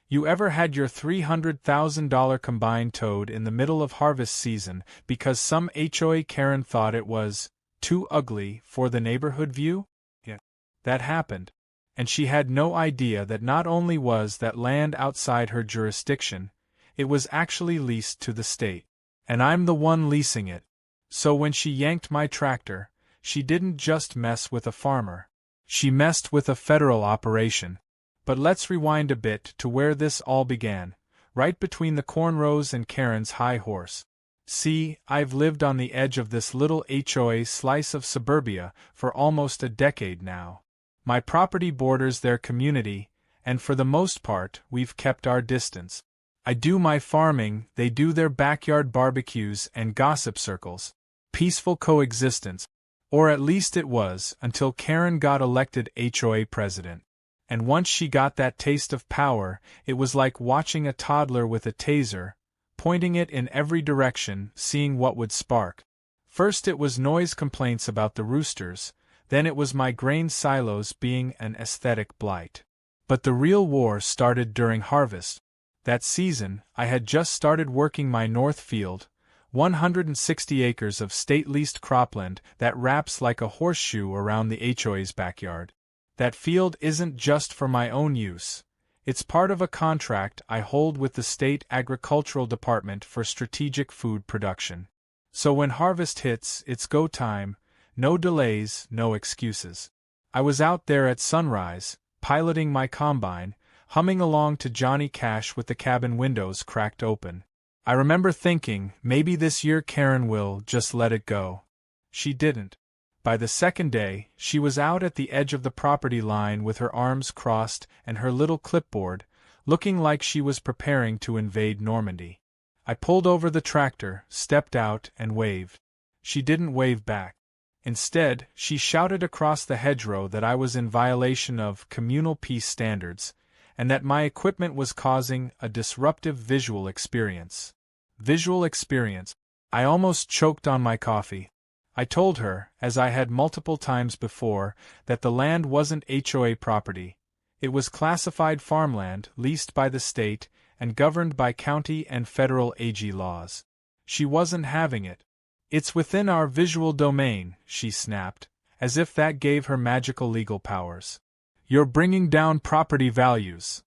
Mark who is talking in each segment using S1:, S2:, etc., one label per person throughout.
S1: You ever had your $300,000 combine towed in the middle of harvest season because some HOA Karen thought it was too ugly for the neighborhood view? Yeah. That happened. And she had no idea that not only was that land outside her jurisdiction, it was actually leased to the state. And I'm the one leasing it. So when she yanked my tractor, she didn't just mess with a farmer. She messed with a federal operation. But let's rewind a bit to where this all began, right between the cornrows and Karen's high horse. See, I've lived on the edge of this little HOA slice of suburbia for almost a decade now. My property borders their community, and for the most part, we've kept our distance. I do my farming, they do their backyard barbecues and gossip circles. Peaceful coexistence. Or at least it was, until Karen got elected HOA president. And once she got that taste of power, it was like watching a toddler with a taser, pointing it in every direction, seeing what would spark. First it was noise complaints about the roosters, then it was my grain silos being an aesthetic blight. But the real war started during harvest. That season, I had just started working my north field, 160 acres of state-leased cropland that wraps like a horseshoe around the HOA's backyard. That field isn't just for my own use. It's part of a contract I hold with the state agricultural department for strategic food production. So when harvest hits, it's go time, no delays, no excuses. I was out there at sunrise, piloting my combine, humming along to Johnny Cash with the cabin windows cracked open. I remember thinking, maybe this year Karen will just let it go. She didn't. By the second day, she was out at the edge of the property line with her arms crossed and her little clipboard, looking like she was preparing to invade Normandy. I pulled over the tractor, stepped out, and waved. She didn't wave back. Instead, she shouted across the hedgerow that I was in violation of communal peace standards, and that my equipment was causing a disruptive visual experience. Visual experience. I almost choked on my coffee. I told her, as I had multiple times before, that the land wasn't HOA property. It was classified farmland, leased by the state, and governed by county and federal AG laws. She wasn't having it. It's within our visual domain, she snapped, as if that gave her magical legal powers. You're bringing down property values.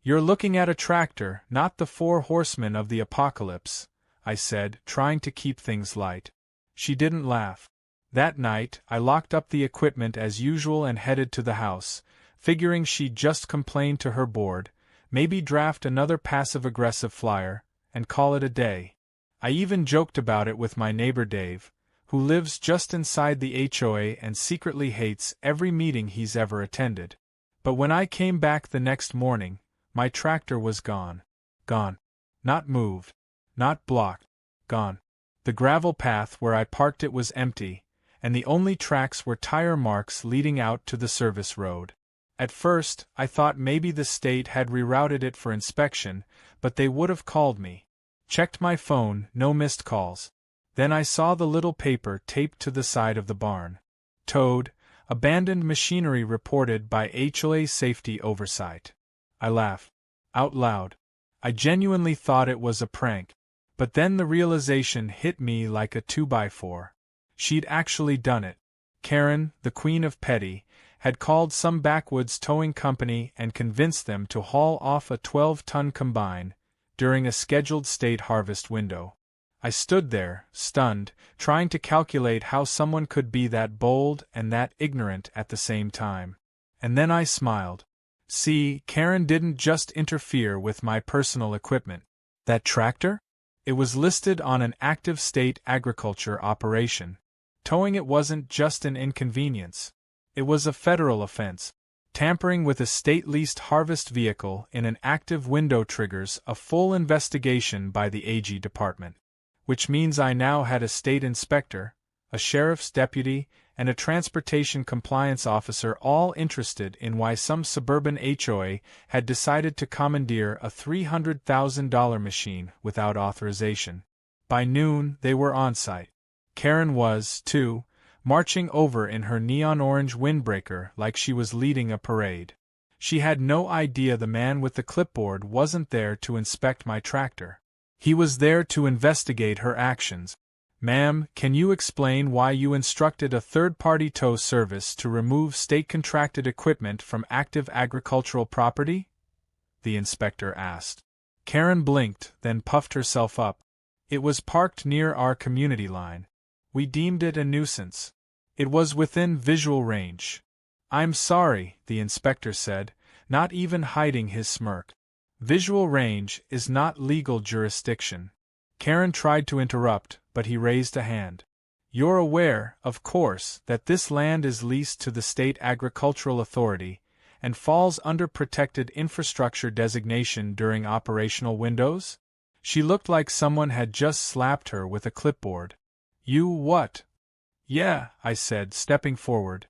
S1: You're looking at a tractor, not the 4 horsemen of the apocalypse, I said, trying to keep things light. She didn't laugh. That night, I locked up the equipment as usual and headed to the house, figuring she'd just complain to her board, maybe draft another passive-aggressive flyer, and call it a day. I even joked about it with my neighbor Dave, who lives just inside the HOA and secretly hates every meeting he's ever attended. But when I came back the next morning, my tractor was gone. Gone. Not moved. Not blocked. Gone. The gravel path where I parked it was empty, and the only tracks were tire marks leading out to the service road. At first, I thought maybe the state had rerouted it for inspection, but they would have called me. Checked my phone, no missed calls. Then I saw the little paper taped to the side of the barn. Towed, abandoned machinery reported by HOA safety oversight. I laughed. Out loud. I genuinely thought it was a prank. But then the realization hit me like a 2x4. She'd actually done it. Karen, the queen of petty, had called some backwoods towing company and convinced them to haul off a 12-ton combine during a scheduled state harvest window. I stood there, stunned, trying to calculate how someone could be that bold and that ignorant at the same time. And then I smiled. See, Karen didn't just interfere with my personal equipment. That tractor? It was listed on an active state agriculture operation. Towing it wasn't just an inconvenience. It was a federal offense. Tampering with a state-leased harvest vehicle in an active window triggers a full investigation by the AG department. Which means I now had a state inspector, a sheriff's deputy, and a transportation compliance officer all interested in why some suburban HOA had decided to commandeer a $300,000 machine without authorization. By noon, they were on site. Karen was, too, marching over in her neon-orange windbreaker like she was leading a parade. She had no idea the man with the clipboard wasn't there to inspect my tractor. He was there to investigate her actions. "Ma'am, can you explain why you instructed a third-party tow service to remove state-contracted equipment from active agricultural property?" the inspector asked. Karen blinked, then puffed herself up. "It was parked near our community line. We deemed it a nuisance. It was within visual range." "I'm sorry," the inspector said, not even hiding his smirk. "Visual range is not legal jurisdiction." Karen tried to interrupt, but he raised a hand. "You're aware, of course, that this land is leased to the State Agricultural Authority and falls under protected infrastructure designation during operational windows?" She looked like someone had just slapped her with a clipboard. "You what?" "Yeah," I said, stepping forward.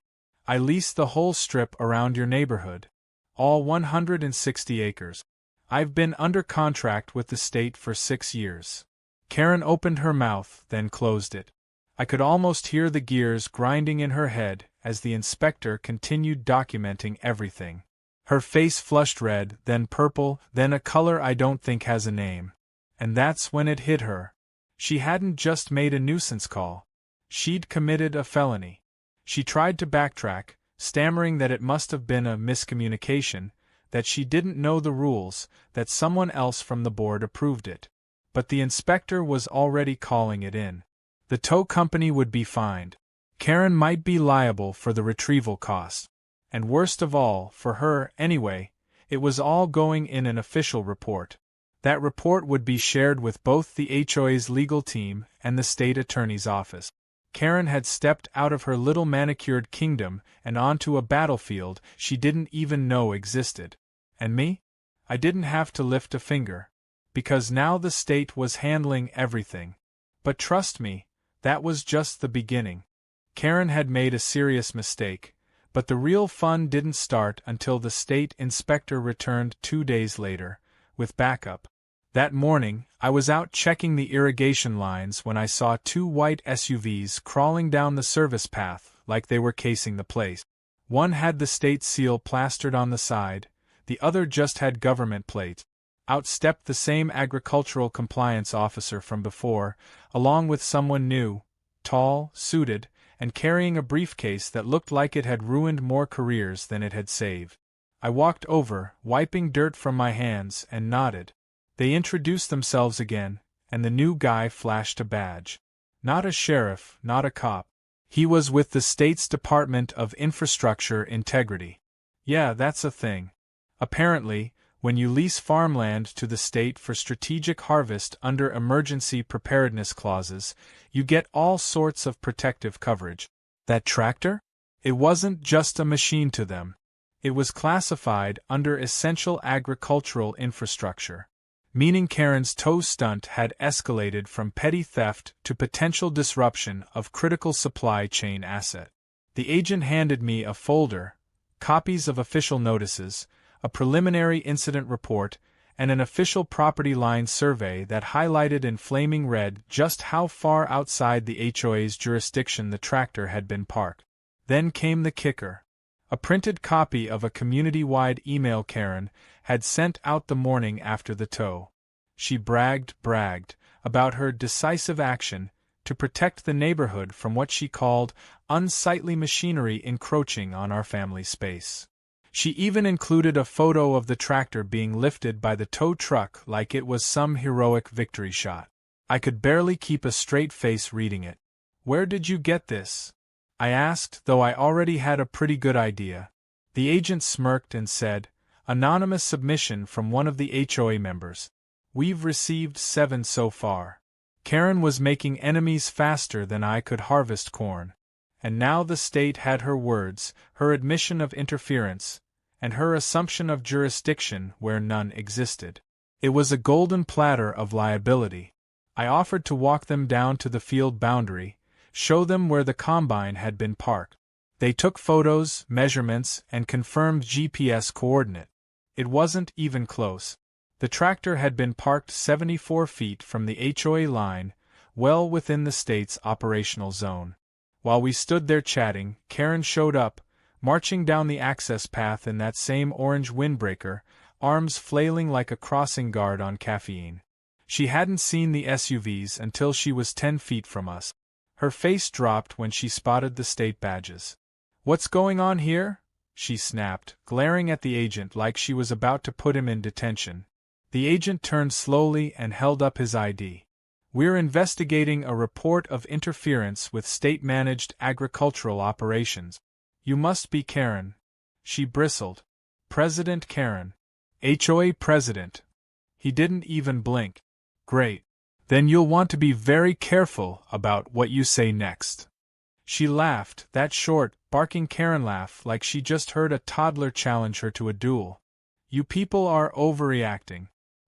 S1: "I lease the whole strip around your neighborhood. All 160 acres. I've been under contract with the state for 6 years. Karen opened her mouth, then closed it. I could almost hear the gears grinding in her head as the inspector continued documenting everything. Her face flushed red, then purple, then a color I don't think has a name. And that's when it hit her. She hadn't just made a nuisance call. She'd committed a felony. She tried to backtrack, stammering that it must have been a miscommunication, that she didn't know the rules, that someone else from the board approved it. But the inspector was already calling it in. The tow company would be fined. Karen might be liable for the retrieval cost. And worst of all, for her, anyway, it was all going in an official report. That report would be shared with both the HOA's legal team and the state attorney's office. Karen had stepped out of her little manicured kingdom and onto a battlefield she didn't even know existed. And me? I didn't have to lift a finger. Because now the state was handling everything. But trust me, that was just the beginning. Karen had made a serious mistake, but the real fun didn't start until the state inspector returned 2 days later, with backup. That morning, I was out checking the irrigation lines when I saw 2 white SUVs crawling down the service path like they were casing the place. One had the state seal plastered on the side, the other just had government plates. Out stepped the same agricultural compliance officer from before, along with someone new, tall, suited, and carrying a briefcase that looked like it had ruined more careers than it had saved. I walked over, wiping dirt from my hands, and nodded. They introduced themselves again, and the new guy flashed a badge. Not a sheriff, not a cop. He was with the state's Department of Infrastructure Integrity. Yeah, that's a thing. Apparently, when you lease farmland to the state for strategic harvest under emergency preparedness clauses, you get all sorts of protective coverage. That tractor? It wasn't just a machine to them. It was classified under essential agricultural infrastructure. Meaning Karen's tow stunt had escalated from petty theft to potential disruption of critical supply chain asset. The agent handed me a folder, copies of official notices, a preliminary incident report, and an official property line survey that highlighted in flaming red just how far outside the HOA's jurisdiction the tractor had been parked. Then came the kicker. A printed copy of a community-wide email Karen had sent out the morning after the tow. She bragged about her decisive action to protect the neighborhood from what she called unsightly machinery encroaching on our family space. She even included a photo of the tractor being lifted by the tow truck like it was some heroic victory shot. I could barely keep a straight face reading it. "Where did you get this?" I asked, though I already had a pretty good idea. The agent smirked and said, "Anonymous submission from one of the HOA members. We've received 7 so far." Karen was making enemies faster than I could harvest corn. And now the state had her words, her admission of interference, and her assumption of jurisdiction where none existed. It was a golden platter of liability. I offered to walk them down to the field boundary, show them where the combine had been parked. They took photos, measurements, and confirmed GPS coordinate. It wasn't even close. The tractor had been parked 74 feet from the HOA line, well within the state's operational zone. While we stood there chatting, Karen showed up, marching down the access path in that same orange windbreaker, arms flailing like a crossing guard on caffeine. She hadn't seen the SUVs until she was 10 feet from us. Her face dropped when she spotted the state badges. "What's going on here?" she snapped, glaring at the agent like she was about to put him in detention. The agent turned slowly and held up his ID. "We're investigating a report of interference with state-managed agricultural operations. You must be Karen." She bristled. "President Karen. HOA president." He didn't even blink. "Great. Then you'll want to be very careful about what you say next." She laughed, that short, barking Karen laugh like she just heard a toddler challenge her to a duel. "You people are overreacting.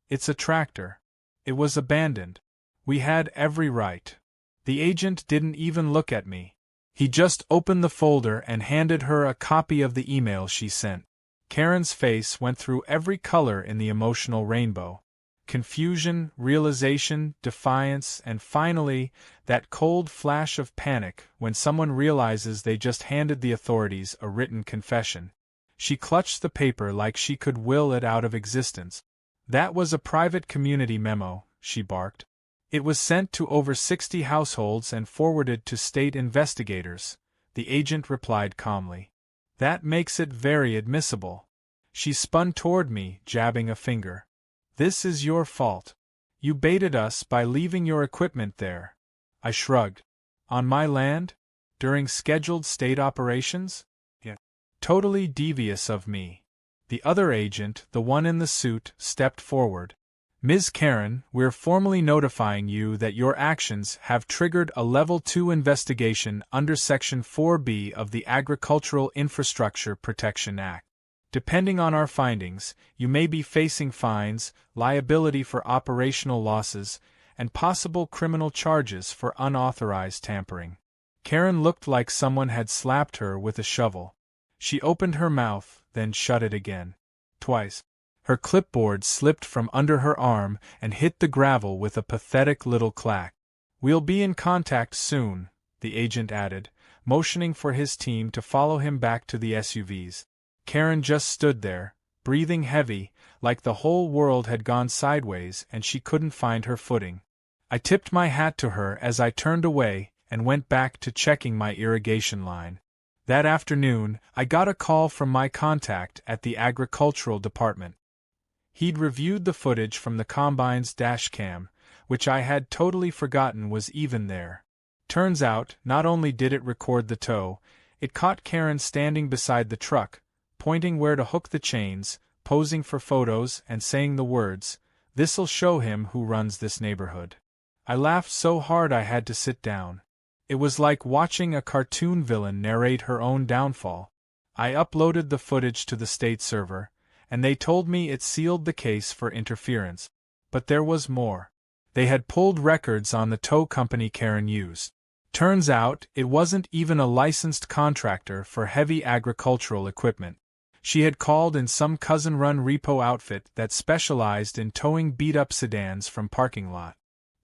S1: It's a tractor. It was abandoned. We had every right." The agent didn't even look at me. He just opened the folder and handed her a copy of the email she sent. Karen's face went through every color in the emotional rainbow. Confusion, realization, defiance, and finally, that cold flash of panic when someone realizes they just handed the authorities a written confession. She clutched the paper like she could will it out of existence. "That was a private community memo," she barked. "It was sent to over 60 households and forwarded to state investigators," the agent replied calmly. "That makes it very admissible." She spun toward me, jabbing a finger. "This is your fault. You baited us by leaving your equipment there." I shrugged. "On my land? During scheduled state operations? Yeah. Totally devious of me." The other agent, the one in the suit, stepped forward. "Ms. Karen, we're formally notifying you that your actions have triggered a Level 2 investigation under Section 4B of the Agricultural Infrastructure Protection Act. Depending on our findings, you may be facing fines, liability for operational losses, and possible criminal charges for unauthorized tampering." Karen looked like someone had slapped her with a shovel. She opened her mouth, then shut it again. Twice. Her clipboard slipped from under her arm and hit the gravel with a pathetic little clack. "We'll be in contact soon," the agent added, motioning for his team to follow him back to the SUVs. Karen just stood there, breathing heavy, like the whole world had gone sideways and she couldn't find her footing. I tipped my hat to her as I turned away and went back to checking my irrigation line. That afternoon, I got a call from my contact at the agricultural department. He'd reviewed the footage from the combine's dashcam, which I had totally forgotten was even there. Turns out, not only did it record the tow, it caught Karen standing beside the truck, pointing where to hook the chains, posing for photos and saying the words, "This'll show him who runs this neighborhood." I laughed so hard I had to sit down. It was like watching a cartoon villain narrate her own downfall. I uploaded the footage to the state server, and they told me it sealed the case for interference. But there was more. They had pulled records on the tow company Karen used. Turns out, it wasn't even a licensed contractor for heavy agricultural equipment. She had called in some cousin-run repo outfit that specialized in towing beat-up sedans from parking lot.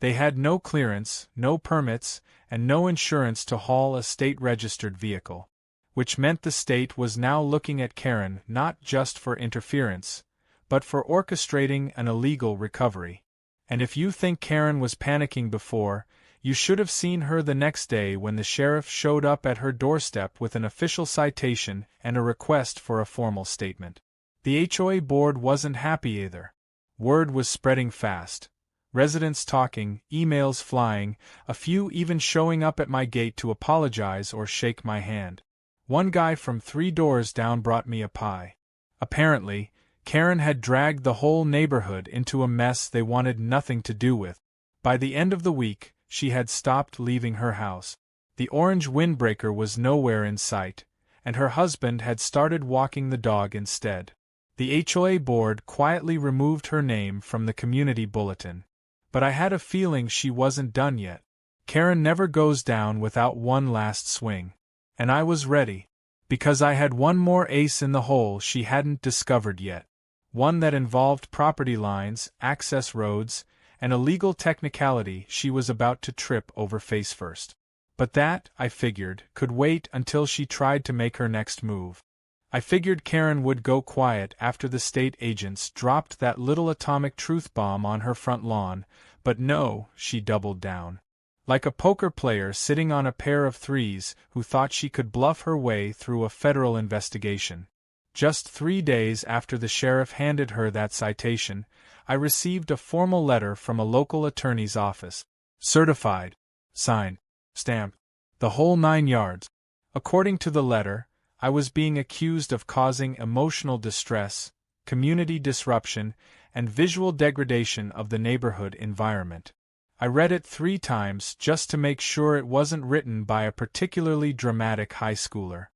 S1: They had no clearance, no permits, and no insurance to haul a state-registered vehicle. Which meant the state was now looking at Karen not just for interference, but for orchestrating an illegal recovery. And if you think Karen was panicking before, you should have seen her the next day when the sheriff showed up at her doorstep with an official citation and a request for a formal statement. The HOA board wasn't happy either. Word was spreading fast. Residents talking, emails flying, a few even showing up at my gate to apologize or shake my hand. One guy from 3 doors down brought me a pie. Apparently, Karen had dragged the whole neighborhood into a mess they wanted nothing to do with. By the end of the week, she had stopped leaving her house. The orange windbreaker was nowhere in sight, and her husband had started walking the dog instead. The HOA board quietly removed her name from the community bulletin. But I had a feeling she wasn't done yet. Karen never goes down without one last swing. And I was ready, because I had one more ace in the hole she hadn't discovered yet. One that involved property lines, access roads, and a legal technicality she was about to trip over face first. But that, I figured, could wait until she tried to make her next move. I figured Karen would go quiet after the state agents dropped that little atomic truth bomb on her front lawn, but no, she doubled down. Like a poker player sitting on a pair of threes who thought she could bluff her way through a federal investigation. Just 3 days after the sheriff handed her that citation, I received a formal letter from a local attorney's office. Certified. Signed. Stamp. The whole 9 yards. According to the letter, I was being accused of causing emotional distress, community disruption, and visual degradation of the neighborhood environment. I read it 3 times just to make sure it wasn't written by a particularly dramatic high schooler.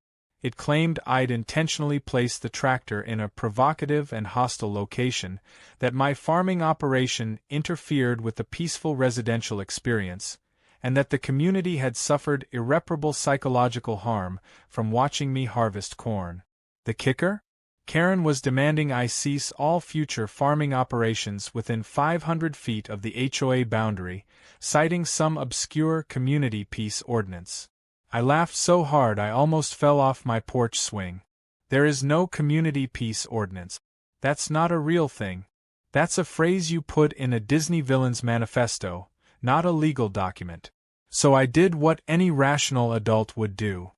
S1: It claimed I'd intentionally placed the tractor in a provocative and hostile location, that my farming operation interfered with the peaceful residential experience, and that the community had suffered irreparable psychological harm from watching me harvest corn. The kicker? Karen was demanding I cease all future farming operations within 500 feet of the HOA boundary, citing some obscure community peace ordinance. I laughed so hard I almost fell off my porch swing. There is no community peace ordinance. That's not a real thing. That's a phrase you put in a Disney villain's manifesto, not a legal document. So I did what any rational adult would do.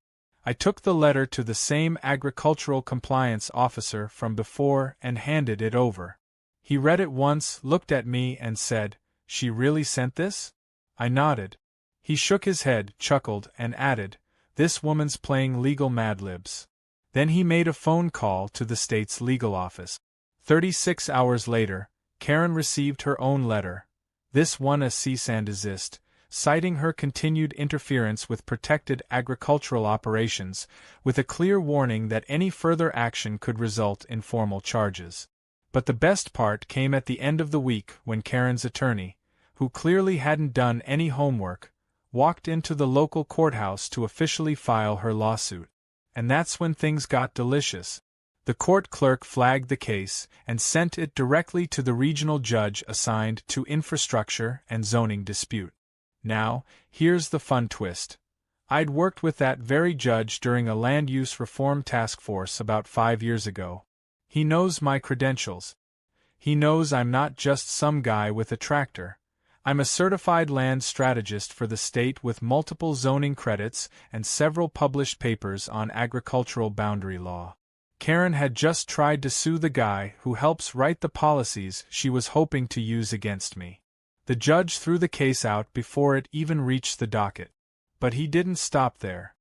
S1: I took the letter to the same agricultural compliance officer from before and handed it over. He read it once, looked at me and said, "She really sent this?" I nodded. He shook his head, chuckled, and added, "This woman's playing legal Mad Libs." Then he made a phone call to the state's legal office. 36 hours later, Karen received her own letter, this one a cease and desist, citing her continued interference with protected agricultural operations, with a clear warning that any further action could result in formal charges. But the best part came at the end of the week when Karen's attorney, who clearly hadn't done any homework, walked into the local courthouse to officially file her lawsuit. And that's when things got delicious. The court clerk flagged the case and sent it directly to the regional judge assigned to infrastructure and zoning dispute. Now, here's the fun twist. I'd worked with that very judge during a land use reform task force about 5 years ago. He knows my credentials. He knows I'm not just some guy with a tractor. I'm a certified land strategist for the state with multiple zoning credits and several published papers on agricultural boundary law. Karen had just tried to sue the guy who helps write the policies she was hoping to use against me. The judge threw the case out before it even reached the docket. But he didn't stop there.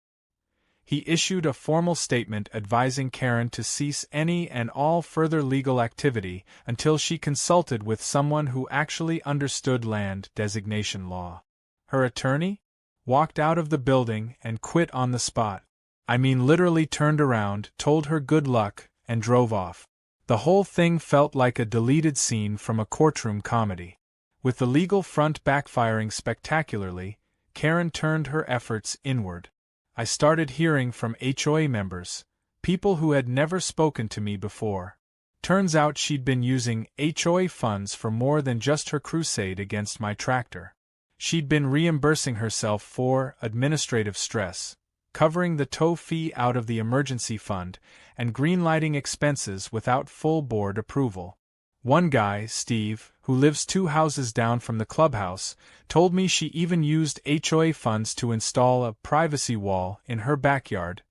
S1: He issued a formal statement advising Karen to cease any and all further legal activity until she consulted with someone who actually understood land designation law. Her attorney walked out of the building and quit on the spot. I mean, literally turned around, told her good luck, and drove off. The whole thing felt like a deleted scene from a courtroom comedy. With the legal front backfiring spectacularly, Karen turned her efforts inward. I started hearing from HOA members, people who had never spoken to me before. Turns out she'd been using HOA funds for more than just her crusade against my tractor. She'd been reimbursing herself for administrative stress, covering the tow fee out of the emergency fund, and greenlighting expenses without full board approval. One guy, Steve, who lives 2 houses down from the clubhouse, told me she even used HOA funds to install a privacy wall in her backyard,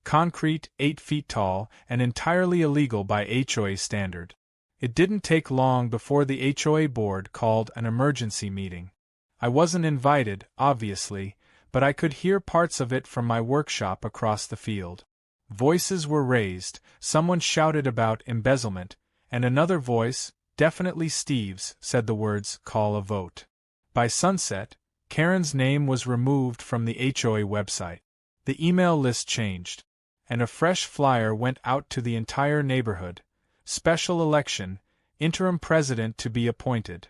S1: concrete, 8 feet tall, and entirely illegal by HOA standard. It didn't take long before the HOA board called an emergency meeting. I wasn't invited, obviously, but I could hear parts of it from my workshop across the field. Voices were raised, someone shouted about embezzlement, and another voice, definitely Steve's, said the words, "Call a vote." By sunset, Karen's name was removed from the HOA website. The email list changed, and a fresh flyer went out to the entire neighborhood. Special election, interim president to be appointed.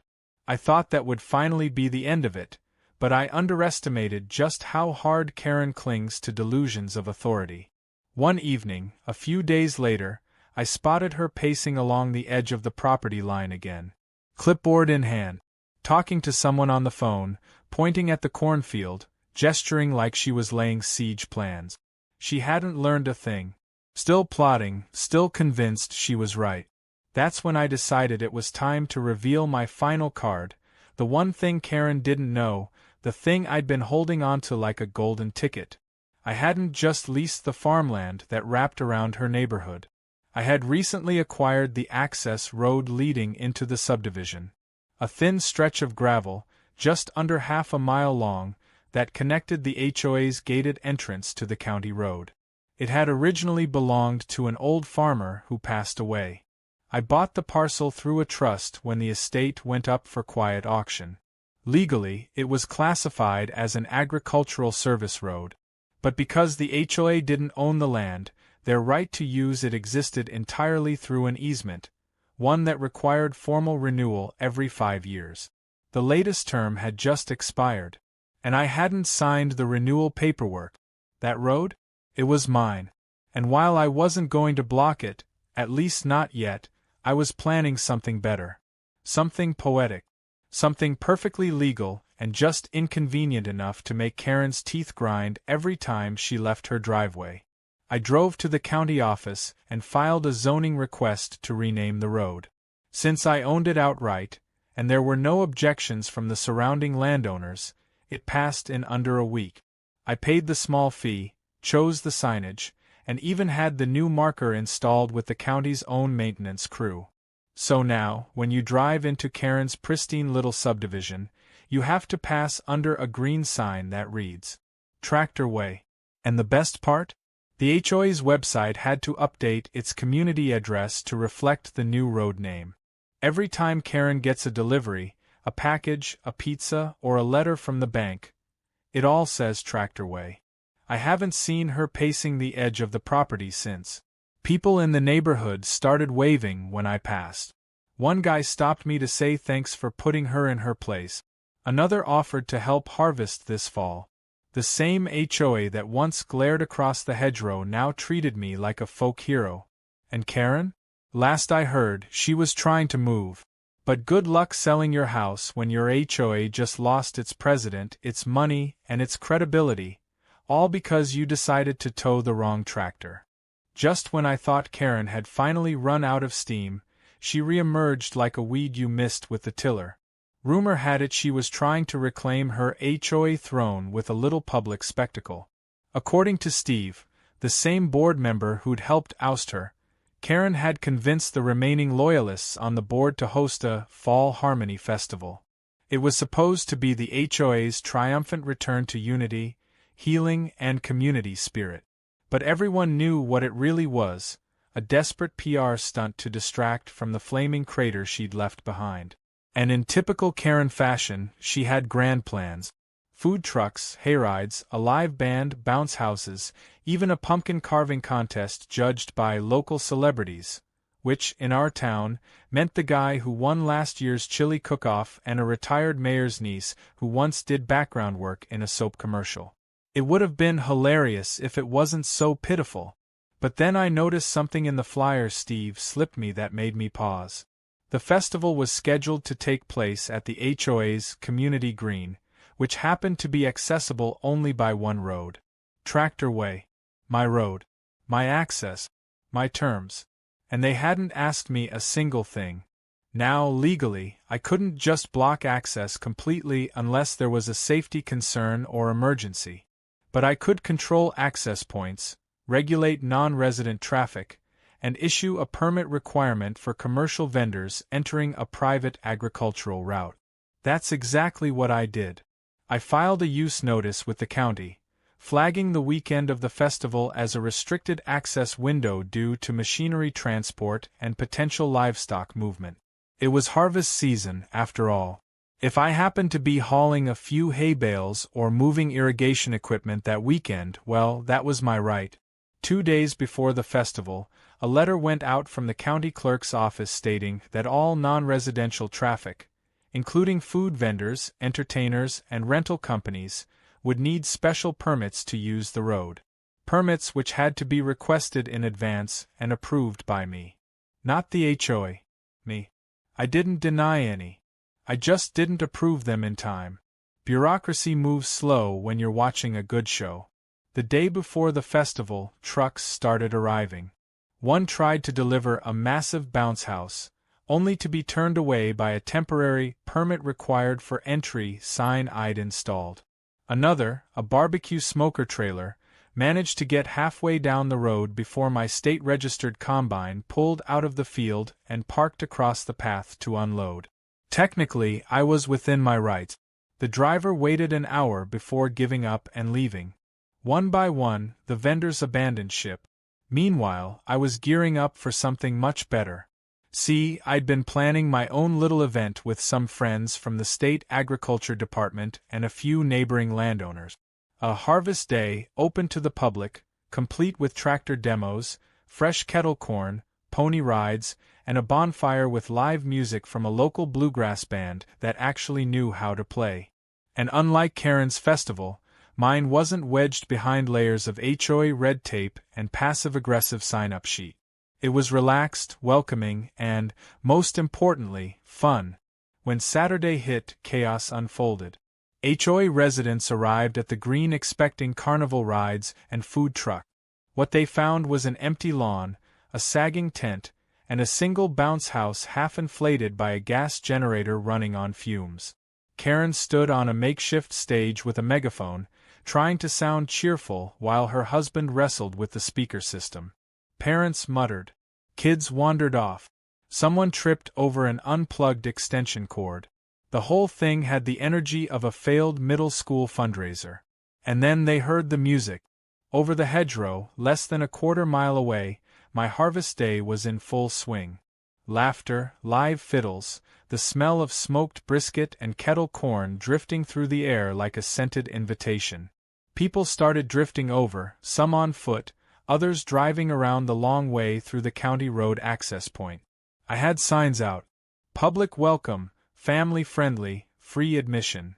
S1: I thought that would finally be the end of it, but I underestimated just how hard Karen clings to delusions of authority. One evening, a few days later, I spotted her pacing along the edge of the property line again, clipboard in hand, talking to someone on the phone, pointing at the cornfield, gesturing like she was laying siege plans. She hadn't learned a thing. Still plotting, still convinced she was right. That's when I decided it was time to reveal my final card, the one thing Karen didn't know, the thing I'd been holding onto like a golden ticket. I hadn't just leased the farmland that wrapped around her neighborhood. I had recently acquired the access road leading into the subdivision. A thin stretch of gravel, just under half a mile long, that connected the HOA's gated entrance to the county road. It had originally belonged to an old farmer who passed away. I bought the parcel through a trust when the estate went up for quiet auction. Legally, it was classified as an agricultural service road. But because the HOA didn't own the land, their right to use it existed entirely through an easement, one that required formal renewal every 5 years. The latest term had just expired, and I hadn't signed the renewal paperwork. That road? It was mine. And while I wasn't going to block it, at least not yet, I was planning something better. Something poetic. Something perfectly legal and just inconvenient enough to make Karen's teeth grind every time she left her driveway. I drove to the county office and filed a zoning request to rename the road. Since I owned it outright, and there were no objections from the surrounding landowners, it passed in under a week. I paid the small fee, chose the signage, and even had the new marker installed with the county's own maintenance crew. So now, when you drive into Karen's pristine little subdivision, you have to pass under a green sign that reads, Tractor Way. And the best part? The HOA's website had to update its community address to reflect the new road name. Every time Karen gets a delivery, a package, a pizza, or a letter from the bank, it all says Tractor Way. I haven't seen her pacing the edge of the property since. People in the neighborhood started waving when I passed. One guy stopped me to say thanks for putting her in her place. Another offered to help harvest this fall. The same HOA that once glared across the hedgerow now treated me like a folk hero. And Karen? Last I heard, she was trying to move. But good luck selling your house when your HOA just lost its president, its money, and its credibility, all because you decided to tow the wrong tractor. Just when I thought Karen had finally run out of steam, she reemerged like a weed you missed with the tiller. Rumor had it she was trying to reclaim her HOA throne with a little public spectacle. According to Steve, the same board member who'd helped oust her, Karen had convinced the remaining loyalists on the board to host a Fall Harmony Festival. It was supposed to be the HOA's triumphant return to unity, healing, and community spirit. But everyone knew what it really was, a desperate PR stunt to distract from the flaming crater she'd left behind. And in typical Karen fashion, she had grand plans. Food trucks, hayrides, a live band, bounce houses, even a pumpkin carving contest judged by local celebrities, which, in our town, meant the guy who won last year's chili cook-off and a retired mayor's niece who once did background work in a soap commercial. It would have been hilarious if it wasn't so pitiful. But then I noticed something in the flyer Steve slipped me that made me pause. The festival was scheduled to take place at the HOA's community green, which happened to be accessible only by one road. Tractor Way. My road. My access. My terms. And they hadn't asked me a single thing. Now, legally, I couldn't just block access completely unless there was a safety concern or emergency. But I could control access points, regulate non-resident traffic, and issue a permit requirement for commercial vendors entering a private agricultural route. That's exactly what I did. I filed a use notice with the county, flagging the weekend of the festival as a restricted access window due to machinery transport and potential livestock movement. It was harvest season, after all. If I happened to be hauling a few hay bales or moving irrigation equipment that weekend, well, that was my right. 2 days before the festival, a letter went out from the county clerk's office stating that all non-residential traffic, including food vendors, entertainers, and rental companies, would need special permits to use the road. Permits which had to be requested in advance and approved by me. Not the HOA. Me. I didn't deny any. I just didn't approve them in time. Bureaucracy moves slow when you're watching a good show. The day before the festival, trucks started arriving. One tried to deliver a massive bounce house, only to be turned away by a temporary permit required for entry sign I'd installed. Another, a barbecue smoker trailer, managed to get halfway down the road before my state-registered combine pulled out of the field and parked across the path to unload. Technically, I was within my rights. The driver waited an hour before giving up and leaving. One by one, the vendors abandoned ship. Meanwhile, I was gearing up for something much better. See, I'd been planning my own little event with some friends from the state agriculture department and a few neighboring landowners. A harvest day, open to the public, complete with tractor demos, fresh kettle corn, pony rides, and a bonfire with live music from a local bluegrass band that actually knew how to play. And unlike Karen's festival, mine wasn't wedged behind layers of HOA red tape and passive-aggressive sign-up sheet. It was relaxed, welcoming, and, most importantly, fun. When Saturday hit, chaos unfolded. HOA residents arrived at the green expecting carnival rides and food truck. What they found was an empty lawn, a sagging tent, and a single bounce house half inflated by a gas generator running on fumes. Karen stood on a makeshift stage with a megaphone, trying to sound cheerful while her husband wrestled with the speaker system. Parents muttered. Kids wandered off. Someone tripped over an unplugged extension cord. The whole thing had the energy of a failed middle school fundraiser. And then they heard the music. Over the hedgerow, less than a quarter-mile away, my harvest day was in full swing. Laughter, live fiddles, the smell of smoked brisket and kettle corn drifting through the air like a scented invitation. People started drifting over, some on foot, others driving around the long way through the county road access point. I had signs out. Public welcome, family-friendly, free admission.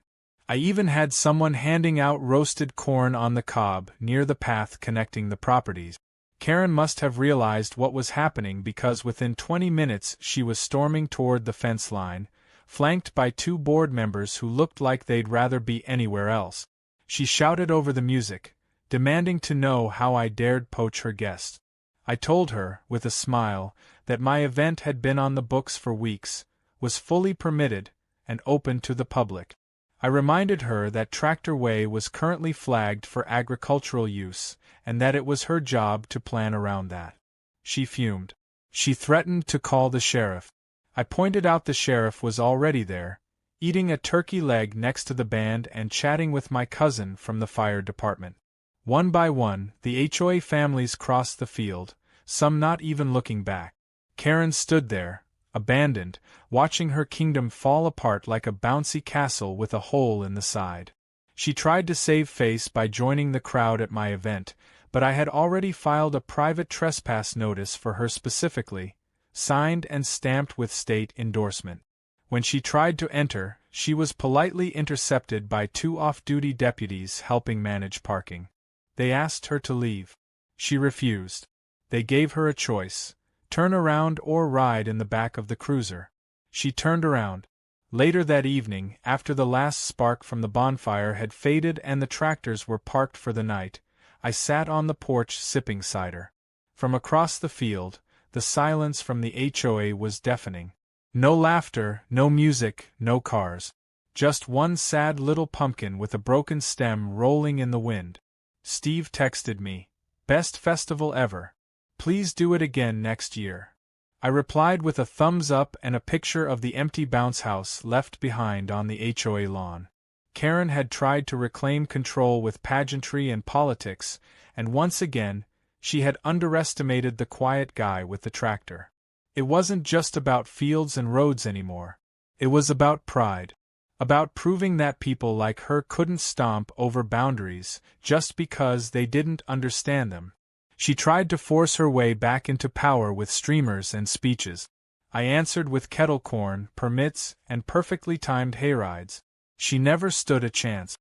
S1: I even had someone handing out roasted corn on the cob near the path connecting the properties. Karen must have realized what was happening because within 20 minutes she was storming toward the fence line, flanked by two board members who looked like they'd rather be anywhere else. She shouted over the music, demanding to know how I dared poach her guests. I told her, with a smile, that my event had been on the books for weeks, was fully permitted, and open to the public. I reminded her that Tractor Way was currently flagged for agricultural use, and that it was her job to plan around that. She fumed. She threatened to call the sheriff. I pointed out the sheriff was already there, eating a turkey leg next to the band and chatting with my cousin from the fire department. One by one, the HOA families crossed the field, some not even looking back. Karen stood there, abandoned, watching her kingdom fall apart like a bouncy castle with a hole in the side. She tried to save face by joining the crowd at my event, but I had already filed a private trespass notice for her specifically, signed and stamped with state endorsement. When she tried to enter, she was politely intercepted by two off-duty deputies helping manage parking. They asked her to leave. She refused. They gave her a choice: turn around or ride in the back of the cruiser. She turned around. Later that evening, after the last spark from the bonfire had faded and the tractors were parked for the night, I sat on the porch sipping cider. From across the field, the silence from the HOA was deafening. No laughter, no music, no cars. Just one sad little pumpkin with a broken stem rolling in the wind. Steve texted me, "Best festival ever. Please do it again next year." I replied with a thumbs up and a picture of the empty bounce house left behind on the HOA lawn. Karen had tried to reclaim control with pageantry and politics, and once again, she had underestimated the quiet guy with the tractor. It wasn't just about fields and roads anymore. It was about pride. About proving that people like her couldn't stomp over boundaries just because they didn't understand them. She tried to force her way back into power with streamers and speeches. I answered with kettle corn, permits, and perfectly timed hayrides. She never stood a chance.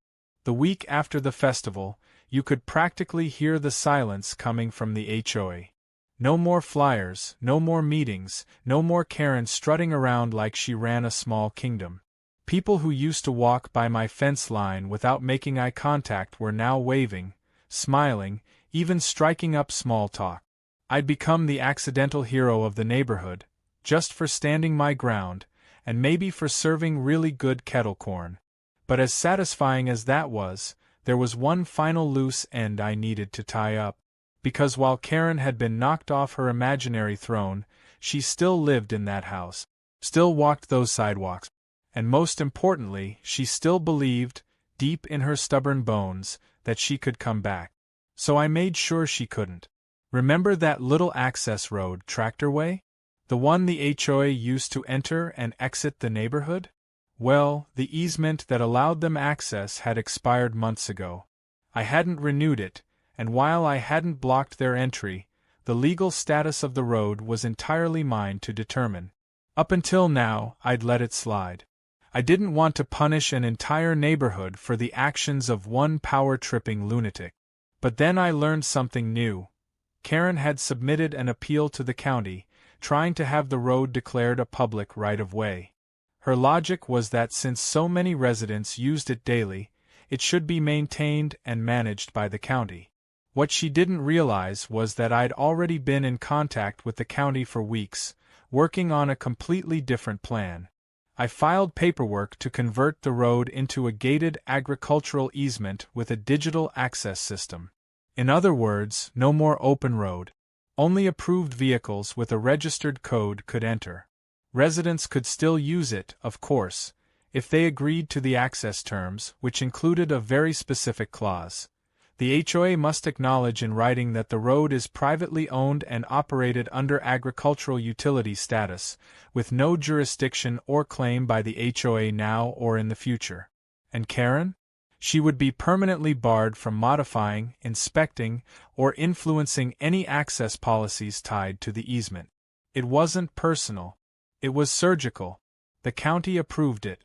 S1: The week after the festival, you could practically hear the silence coming from the HOA. No more flyers, no more meetings, no more Karen strutting around like she ran a small kingdom. People who used to walk by my fence line without making eye contact were now waving, smiling, even striking up small talk. I'd become the accidental hero of the neighborhood, just for standing my ground, and maybe for serving really good kettle corn. But as satisfying as that was, there was one final loose end I needed to tie up. Because while Karen had been knocked off her imaginary throne, she still lived in that house, still walked those sidewalks, and most importantly, she still believed, deep in her stubborn bones, that she could come back. So I made sure she couldn't. Remember that little access road, tractorway? The one the HOA used to enter and exit the neighborhood? Well, the easement that allowed them access had expired months ago. I hadn't renewed it, and while I hadn't blocked their entry, the legal status of the road was entirely mine to determine. Up until now, I'd let it slide. I didn't want to punish an entire neighborhood for the actions of one power-tripping lunatic. But then I learned something new. Karen had submitted an appeal to the county, trying to have the road declared a public right-of-way. Her logic was that since so many residents used it daily, it should be maintained and managed by the county. What she didn't realize was that I'd already been in contact with the county for weeks, working on a completely different plan. I filed paperwork to convert the road into a gated agricultural easement with a digital access system. In other words, no more open road. Only approved vehicles with a registered code could enter. Residents could still use it, of course, if they agreed to the access terms, which included a very specific clause. The HOA must acknowledge in writing that the road is privately owned and operated under agricultural utility status, with no jurisdiction or claim by the HOA now or in the future. And Karen? She would be permanently barred from modifying, inspecting, or influencing any access policies tied to the easement. It wasn't personal. It was surgical. The county approved it.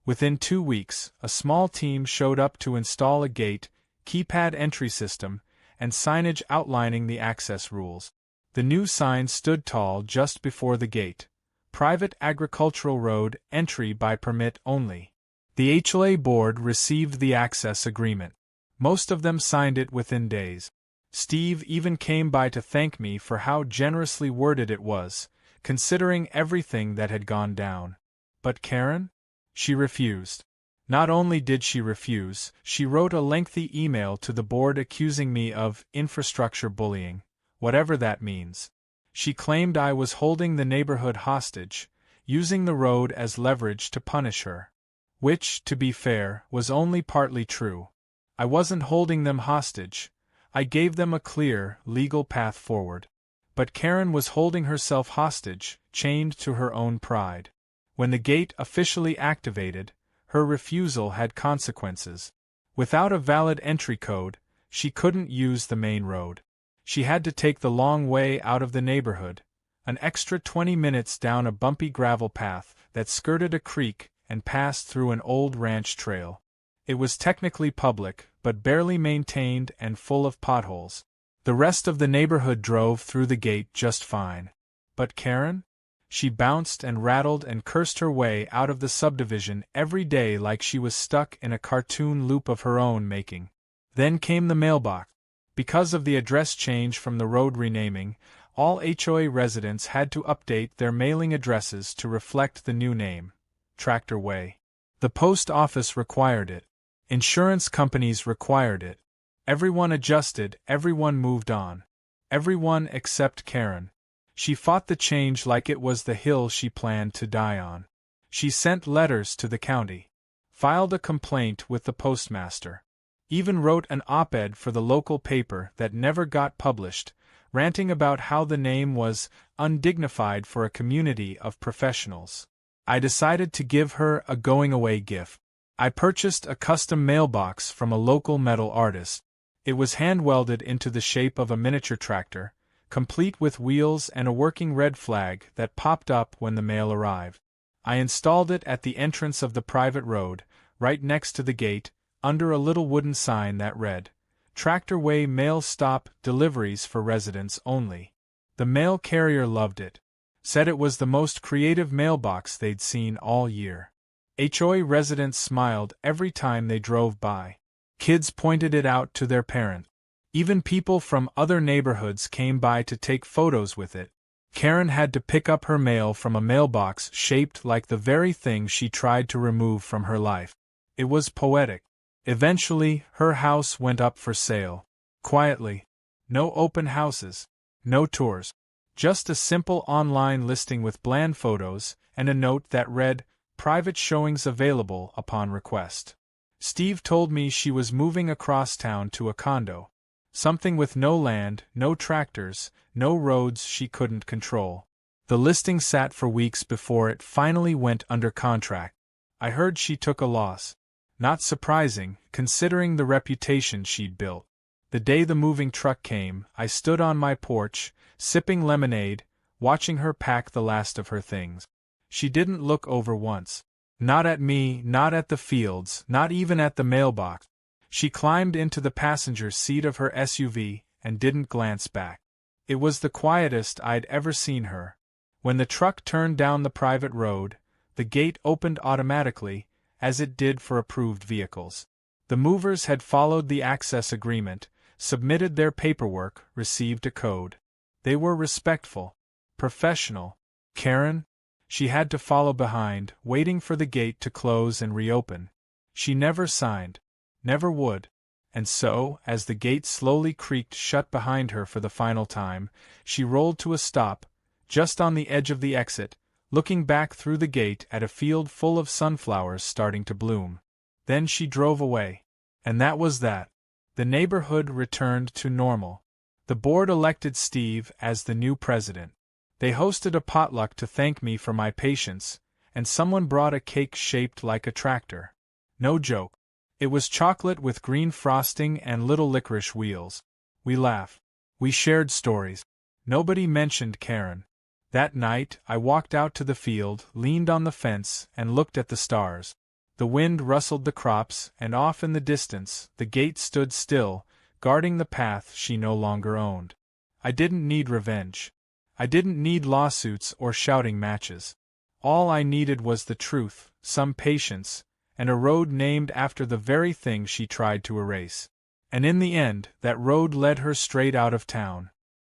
S1: Within 2 weeks, a small team showed up to install a gate, keypad entry system, and signage outlining the access rules. The new sign stood tall just before the gate. Private agricultural road, entry by permit only. The HOA board received the access agreement. Most of them signed it within days. Steve even came by to thank me for how generously worded it was, considering everything that had gone down. But Karen? She refused. Not only did she refuse, she wrote a lengthy email to the board accusing me of infrastructure bullying, whatever that means. She claimed I was holding the neighborhood hostage, using the road as leverage to punish her. Which, to be fair, was only partly true. I wasn't holding them hostage. I gave them a clear, legal path forward. But Karen was holding herself hostage, chained to her own pride. When the gate officially activated, her refusal had consequences. Without a valid entry code, she couldn't use the main road. She had to take the long way out of the neighborhood, an extra 20 minutes down a bumpy gravel path that skirted a creek and passed through an old ranch trail. It was technically public, but barely maintained and full of potholes. The rest of the neighborhood drove through the gate just fine. But Karen? She bounced and rattled and cursed her way out of the subdivision every day like she was stuck in a cartoon loop of her own making. Then came the mailbox. Because of the address change from the road renaming, all HOA residents had to update their mailing addresses to reflect the new name, Tractor Way. The post office required it. Insurance companies required it. Everyone adjusted, everyone moved on. Everyone except Karen. She fought the change like it was the hill she planned to die on. She sent letters to the county, filed a complaint with the postmaster, even wrote an op-ed for the local paper that never got published, ranting about how the name was undignified for a community of professionals. I decided to give her a going-away gift. I purchased a custom mailbox from a local metal artist. It was hand-welded into the shape of a miniature tractor, complete with wheels and a working red flag that popped up when the mail arrived. I installed it at the entrance of the private road, right next to the gate, under a little wooden sign that read, Tractor Way Mail Stop Deliveries for Residents Only. The mail carrier loved it, said it was the most creative mailbox they'd seen all year. HOA residents smiled every time they drove by. Kids pointed it out to their parents. Even people from other neighborhoods came by to take photos with it. Karen had to pick up her mail from a mailbox shaped like the very thing she tried to remove from her life. It was poetic. Eventually, her house went up for sale. Quietly. No open houses. No tours. Just a simple online listing with bland photos and a note that read, "Private showings available upon request." Steve told me she was moving across town to a condo. Something with no land, no tractors, no roads she couldn't control. The listing sat for weeks before it finally went under contract. I heard she took a loss. Not surprising, considering the reputation she'd built. The day the moving truck came, I stood on my porch, sipping lemonade, watching her pack the last of her things. She didn't look over once. Not at me, not at the fields, not even at the mailbox. She climbed into the passenger seat of her SUV and didn't glance back. It was the quietest I'd ever seen her. When the truck turned down the private road, the gate opened automatically, as it did for approved vehicles. The movers had followed the access agreement, submitted their paperwork, received a code. They were respectful, professional. Karen? She had to follow behind, waiting for the gate to close and reopen. She never signed. Never would. And so, as the gate slowly creaked shut behind her for the final time, she rolled to a stop, just on the edge of the exit, looking back through the gate at a field full of sunflowers starting to bloom. Then she drove away. And that was that. The neighborhood returned to normal. The board elected Steve as the new president. They hosted a potluck to thank me for my patience, and someone brought a cake shaped like a tractor. No joke. It was chocolate with green frosting and little licorice wheels. We laughed. We shared stories. Nobody mentioned Karen. That night, I walked out to the field, leaned on the fence, and looked at the stars. The wind rustled the crops, and off in the distance, the gate stood still, guarding the path she no longer owned. I didn't need revenge. I didn't need lawsuits or shouting matches. All I needed was the truth, some patience, and a road named after the very thing she tried to erase. And in the end, that road led her straight out of town.